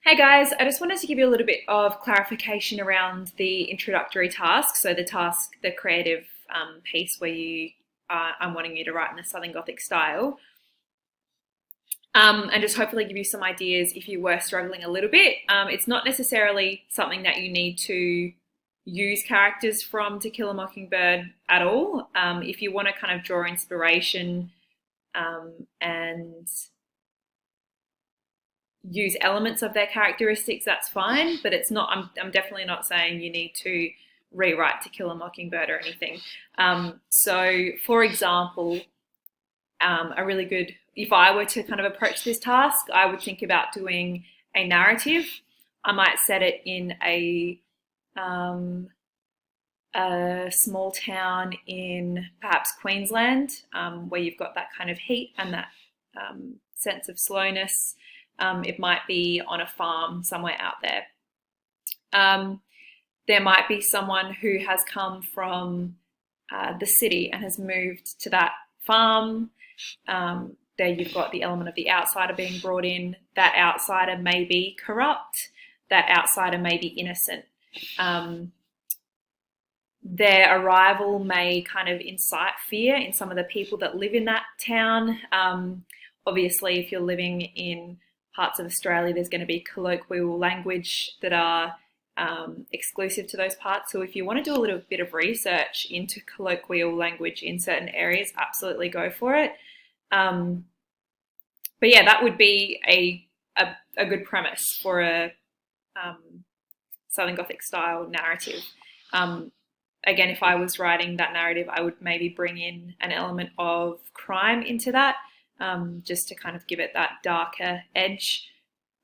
Hey guys, I just wanted to give you a little bit of clarification around the introductory task. So the task, the creative piece where I'm wanting you to write in the Southern Gothic style. And just hopefully give you some ideas if you were struggling a little bit. It's not necessarily something that you need to use characters from To Kill a Mockingbird at all. If you want to kind of draw inspiration and use elements of their characteristics, that's fine, but it's not, I'm definitely not saying you need to rewrite To Kill a Mockingbird or anything. So for example, a really good, if I were to kind of approach this task, I would think about doing a narrative. I might set it in a small town in perhaps Queensland, where you've got that kind of heat and that sense of slowness. It might be on a farm somewhere out there. There might be someone who has come from the city and has moved to that farm. There you've got the element of the outsider being brought in. That outsider may be corrupt. That outsider may be innocent. Their arrival may kind of incite fear in some of the people that live in that town. Obviously, if you're living in parts of Australia, there's going to be colloquial language that are exclusive to those parts. So if you want to do a little bit of research into colloquial language in certain areas, absolutely go for it. But yeah, that would be a good premise for a Southern Gothic style narrative. Again, if I was writing that narrative, I would maybe bring in an element of crime into that, just to kind of give it that darker edge.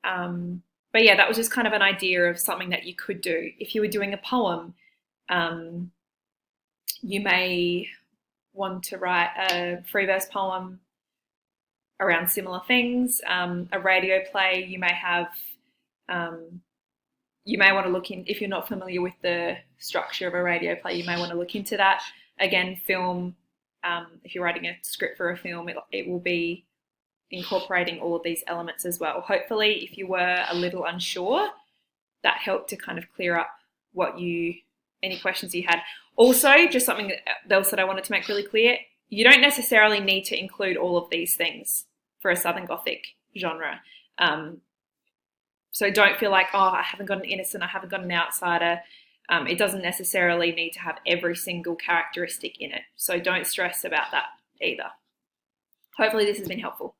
But yeah, that was just kind of an idea of something that you could do. If you were doing a poem, you may want to write a free verse poem around similar things. A radio play, you may have, you may want to look in, if you're not familiar with the structure of a radio play, you may want to look into that. Again, film, if you're writing a script for a film, it will be incorporating all of these elements as well. Hopefully, if you were a little unsure, that helped to kind of clear up any questions you had. Also, just something else that I wanted to make really clear, you don't necessarily need to include all of these things for a Southern Gothic genre. So don't feel like, oh, I haven't got an innocent, I haven't got an outsider. It doesn't necessarily need to have every single characteristic in it. So don't stress about that either. Hopefully this has been helpful.